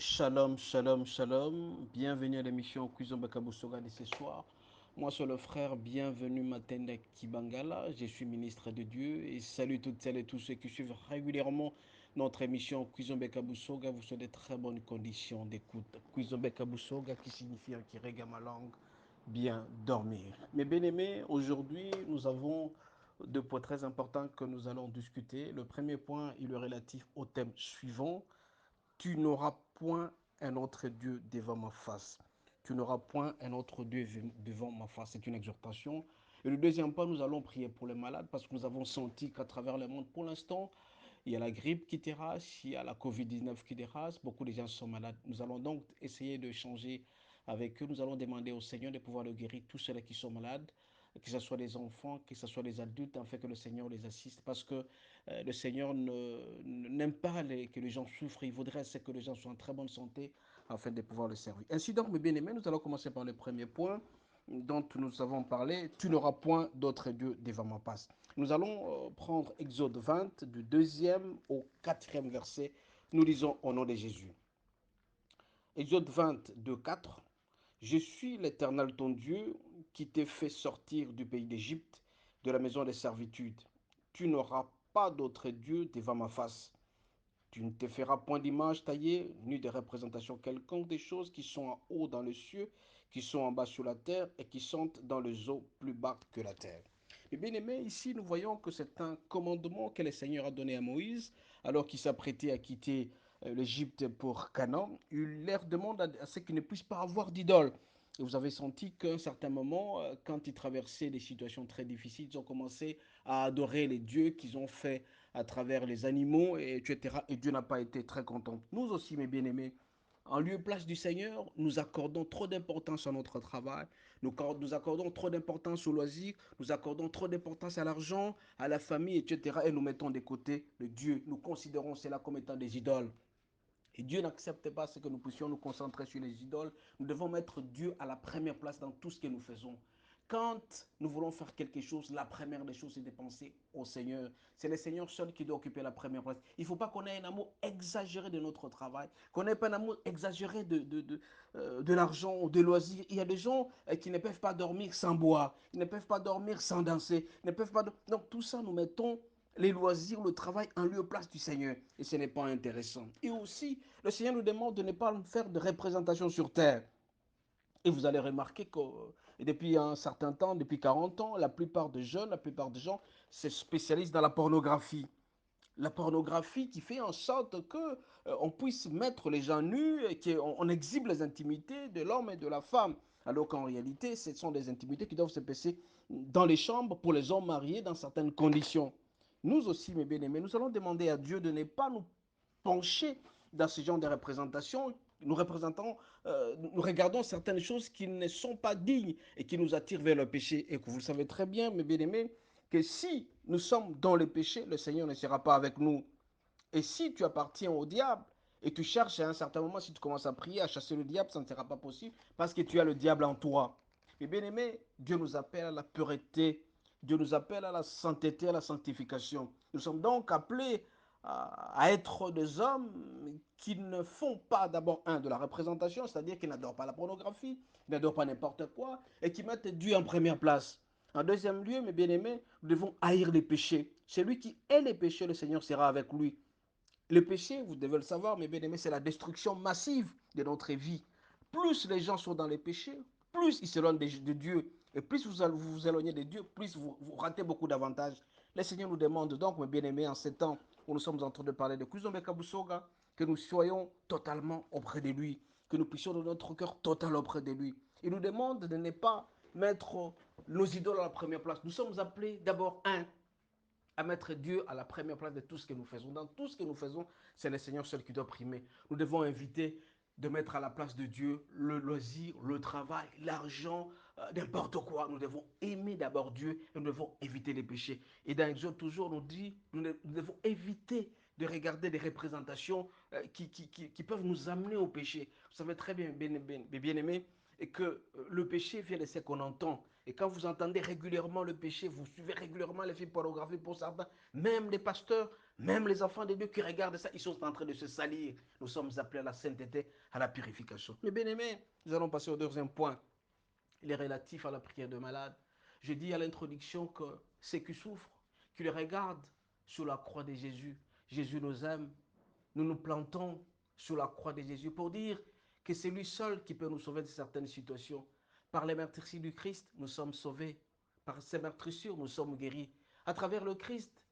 Shalom, shalom, shalom. Bienvenue à l'émission Cuisine Bakabousoga de ce soir. Moi, c'est le frère. Bienvenue Matenda Kibangala. Je suis ministre de Dieu et salut toutes celles et tous ceux qui suivent régulièrement notre émission Cuisine Bakabousoga. Vous sont des très bonnes conditions d'écoute. Cuisine Bakabousoga qui signifie qui régale ma langue, bien dormir. Mes bien-aimés, aujourd'hui, nous avons deux points très importants que nous allons discuter. Le premier point est le relatif au thème suivant. Tu n'auras point un autre Dieu devant ma face. Tu n'auras point un autre Dieu devant ma face. C'est une exhortation. Et le deuxième point, nous allons prier pour les malades parce que nous avons senti qu'à travers le monde, pour l'instant, il y a la grippe qui terrasse, il y a la Covid-19 qui terrasse, beaucoup de gens sont malades. Nous allons donc essayer de changer avec eux. Nous allons demander au Seigneur de pouvoir le guérir, tous ceux qui sont malades, que ce soit les enfants, que ce soit les adultes, afin que le Seigneur les assiste. Parce que le Seigneur n'aime pas que les gens souffrent. Il voudrait que les gens soient en très bonne santé afin de pouvoir le servir. Ainsi donc, mes bien-aimés, nous allons commencer par le premier point dont nous avons parlé. Tu n'auras point d'autre Dieu devant ma face. Nous allons prendre Exode 20, du deuxième au quatrième verset. Nous lisons au nom de Jésus. Exode 20, 2, 4. Je suis l'Éternel ton Dieu qui t'ai fait sortir du pays d'Égypte, de la maison des servitudes. Tu n'auras pas d'autre Dieu devant ma face. Tu ne te feras point d'image taillée, ni de représentation quelconque des choses qui sont en haut dans les cieux, qui sont en bas sur la terre et qui sont dans les eaux plus bas que la terre. Et bien aimé, ici nous voyons que c'est un commandement que le Seigneur a donné à Moïse alors qu'il s'apprêtait à quitter l'Égypte pour Canaan. Il leur demande à ce qu'ils ne puissent pas avoir d'idole. Et vous avez senti qu'à un certain moment, quand ils traversaient des situations très difficiles, ils ont commencé à adorer les dieux qu'ils ont fait à travers les animaux, etc. Et Dieu n'a pas été très content. Nous aussi, mes bien-aimés, en lieu et place du Seigneur, nous accordons trop d'importance à notre travail, nous accordons trop d'importance au loisir, nous accordons trop d'importance à l'argent, à la famille, etc. Et nous mettons de côté le Dieu. Nous considérons cela comme étant des idoles. Et Dieu n'accepte pas ce que nous puissions nous concentrer sur les idoles. Nous devons mettre Dieu à la première place dans tout ce que nous faisons. Quand nous voulons faire quelque chose, la première des choses, c'est de penser au Seigneur. C'est le Seigneur seul qui doit occuper la première place. Il ne faut pas qu'on ait un amour exagéré de notre travail, qu'on n'ait pas un amour exagéré de l'argent ou des loisirs. Il y a des gens qui ne peuvent pas dormir sans boire, ils ne peuvent pas dormir sans danser, ils ne peuvent pas... Donc tout ça, nous mettons les loisirs, le travail en lieu et place du Seigneur. Et ce n'est pas intéressant. Et aussi, le Seigneur nous demande de ne pas faire de représentation sur terre. Et vous allez remarquer que depuis un certain temps, depuis 40 ans, la plupart des jeunes, la plupart des gens se spécialisent dans la pornographie. La pornographie qui fait en sorte que on puisse mettre les gens nus et qu'on exhibe les intimités de l'homme et de la femme. Alors qu'en réalité, ce sont des intimités qui doivent se passer dans les chambres pour les hommes mariés dans certaines conditions. Nous aussi, mes bien-aimés, nous allons demander à Dieu de ne pas nous pencher dans ce genre de représentation. Nous regardons certaines choses qui ne sont pas dignes et qui nous attirent vers le péché. Et que vous le savez très bien, mes bien-aimés, que si nous sommes dans le péché, le Seigneur ne sera pas avec nous. Et si tu appartiens au diable et tu cherches à un certain moment, si tu commences à prier, à chasser le diable, ça ne sera pas possible parce que tu as le diable en toi. Mais bien aimé, Dieu nous appelle à la pureté. Dieu nous appelle à la sainteté, à la sanctification. Nous sommes donc appelés à être des hommes qui ne font pas d'abord de la représentation, c'est-à-dire qui n'adorent pas la pornographie, qui n'adorent pas n'importe quoi, et qui mettent Dieu en première place. En deuxième lieu, mes bien-aimés, nous devons haïr les péchés. Celui qui hait les péchés, le Seigneur sera avec lui. Le péché, vous devez le savoir, mes bien-aimés, c'est la destruction massive de notre vie. Plus les gens sont dans les péchés, plus ils s'éloignent de Dieu. Et plus vous éloignez de Dieu, plus vous ratez beaucoup d'avantages. Le Seigneur nous demande donc, mes bien-aimés, en ces temps où nous sommes en train de parler de Kuzombe Kabusoga, que nous soyons totalement auprès de lui, que nous puissions donner notre cœur total auprès de lui. Il nous demande de ne pas mettre nos idoles à la première place. Nous sommes appelés d'abord, à mettre Dieu à la première place de tout ce que nous faisons. Dans tout ce que nous faisons, c'est le Seigneur seul qui doit primer. Nous devons éviter de mettre à la place de Dieu le loisir, le travail, l'argent, n'importe quoi. Nous devons aimer d'abord Dieu et nous devons éviter les péchés. Et dans Exode, toujours, nous dit, nous devons éviter de regarder des représentations qui peuvent nous amener au péché. Vous savez très bien, bien aimé, et que le péché vient de ce qu'on entend. Et quand vous entendez régulièrement le péché, vous suivez régulièrement les films pornographiques pour certains, même les pasteurs, même les enfants de Dieu qui regardent ça, ils sont en train de se salir. Nous sommes appelés à la sainteté, à la purification. Mais bien aimés, nous allons passer au deuxième point. Il est relatif à la prière de malade. Je dis à l'introduction que ceux qui souffrent, qui le regardent sur la croix de Jésus, Jésus nous aime, nous nous plantons sur la croix de Jésus pour dire que c'est lui seul qui peut nous sauver de certaines situations. Par les meurtrissures du Christ, nous sommes sauvés. Par ces meurtrissures, nous sommes guéris. À travers le Christ,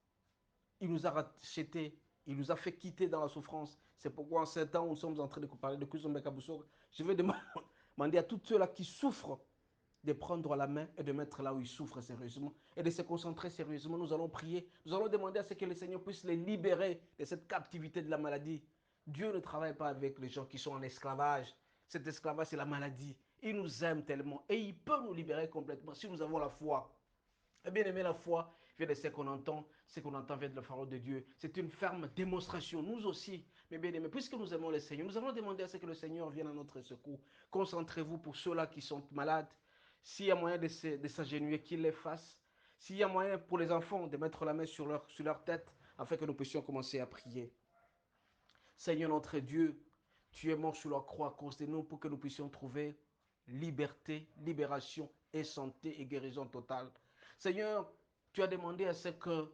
il nous a rachetés. Il nous a fait quitter dans la souffrance. C'est pourquoi en ce temps où nous sommes en train de parler de Kuzumbe Kabuso, je vais demander à tous ceux-là qui souffrent de prendre la main et de mettre là où ils souffrent sérieusement et de se concentrer sérieusement. Nous allons prier. Nous allons demander à ce que le Seigneur puisse les libérer de cette captivité de la maladie. Dieu ne travaille pas avec les gens qui sont en esclavage. Cet esclavage, c'est la maladie. Il nous aime tellement et il peut nous libérer complètement si nous avons la foi. Et bien aimé, la foi vient de ce qu'on entend vient de la parole de Dieu. C'est une ferme démonstration, nous aussi. Mais bien aimé, puisque nous aimons le Seigneur, nous allons demander à ce que le Seigneur vienne à notre secours. Concentrez-vous pour ceux-là qui sont malades. S'il y a moyen de s'agenouiller, qu'ils les fassent. S'il y a moyen pour les enfants de mettre la main sur leur tête, afin que nous puissions commencer à prier. Seigneur notre Dieu, tu es mort sur la croix à cause de nous pour que nous puissions trouver liberté, libération et santé et guérison totale. Seigneur, tu as demandé à ce que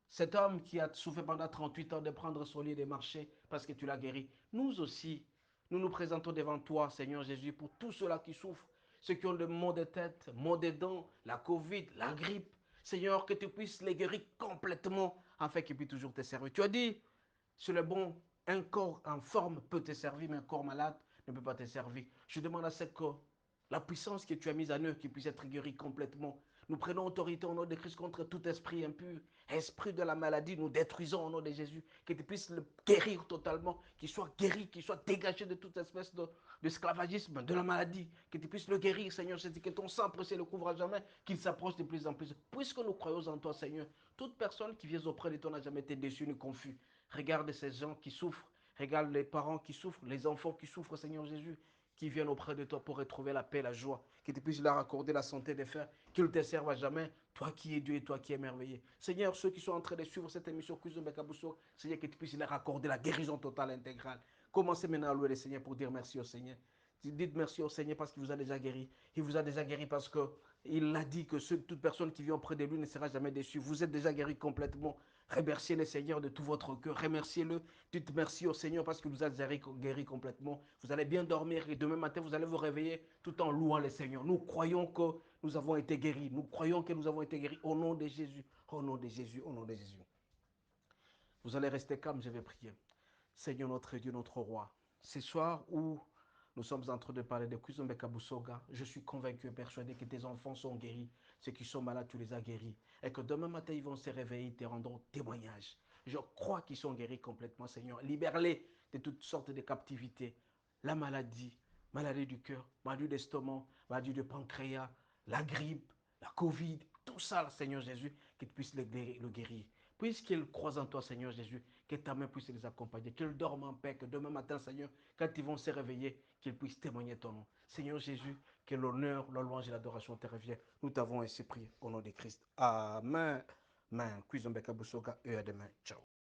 cet homme qui a souffert pendant 38 ans de prendre son lit et de marcher parce que tu l'as guéri, nous aussi, nous nous présentons devant toi, Seigneur Jésus, pour tous ceux-là qui souffrent, ceux qui ont le maux de tête, maux de dents, la Covid, la grippe. Seigneur, que tu puisses les guérir complètement afin qu'ils puissent toujours te servir. Tu as dit, sur le bon, un corps en forme peut te servir, mais un corps malade ne peut pas te servir. Je demande à ce corps, la puissance que tu as mise en eux, qui puisse être guérie complètement. Nous prenons autorité au nom de Christ contre tout esprit impur, esprit de la maladie, nous détruisons au nom de Jésus, que tu puisses le guérir totalement, qu'il soit guéri, qu'il soit dégagé de toute espèce d'esclavagisme, de la maladie, que tu puisses le guérir, Seigneur, c'est que ton sang précieux le couvre à jamais, qu'il s'approche de plus en plus. Puisque nous croyons en toi, Seigneur, toute personne qui vient auprès de toi n'a jamais été déçue ni confus. Regarde ces gens qui souffrent. Regarde les parents qui souffrent, les enfants qui souffrent, Seigneur Jésus, qui viennent auprès de toi pour retrouver la paix, la joie, que tu puisses leur accorder la santé de faire, qu'ils te servent à jamais, toi qui es Dieu et toi qui es merveilleux. Seigneur, ceux qui sont en train de suivre cette émission, Seigneur, que tu puisses leur accorder la guérison totale, intégrale. Commencez maintenant à louer le Seigneur pour dire merci au Seigneur. Dites merci au Seigneur parce qu'il vous a déjà guéri. Il vous a déjà guéri parce qu'il a dit que toute personne qui vient auprès de lui ne sera jamais déçue. Vous êtes déjà guéri complètement. Remerciez le Seigneur de tout votre cœur. Remerciez-le. Dites merci au Seigneur parce qu'il vous a déjà guéri complètement. Vous allez bien dormir et demain matin, vous allez vous réveiller tout en louant le Seigneur. Nous croyons que nous avons été guéris. Nous croyons que nous avons été guéris au nom de Jésus. Au nom de Jésus. Au nom de Jésus. Vous allez rester calme, je vais prier. Seigneur notre Dieu, notre roi, ce soir où nous sommes en train de parler de Kuzumbe Kabusoga, je suis convaincu et persuadé que tes enfants sont guéris. Ceux qui sont malades, tu les as guéris. Et que demain matin, ils vont se réveiller, ils te rendront témoignage. Je crois qu'ils sont guéris complètement, Seigneur. Libère-les de toutes sortes de captivités. La maladie, maladie du cœur, maladie d'estomac, maladie de pancréas, la grippe, la Covid, tout ça, Seigneur Jésus, que tu puisses le guérir. Puisqu'ils croient en toi, Seigneur Jésus, que ta main puisse les accompagner, qu'ils dorment en paix, que demain matin, Seigneur, quand ils vont se réveiller, qu'ils puissent témoigner ton nom. Seigneur Jésus, que l'honneur, la louange et l'adoration te reviennent. Nous t'avons ainsi prié au nom de Christ. Amen. Amen. Et à demain. Ciao.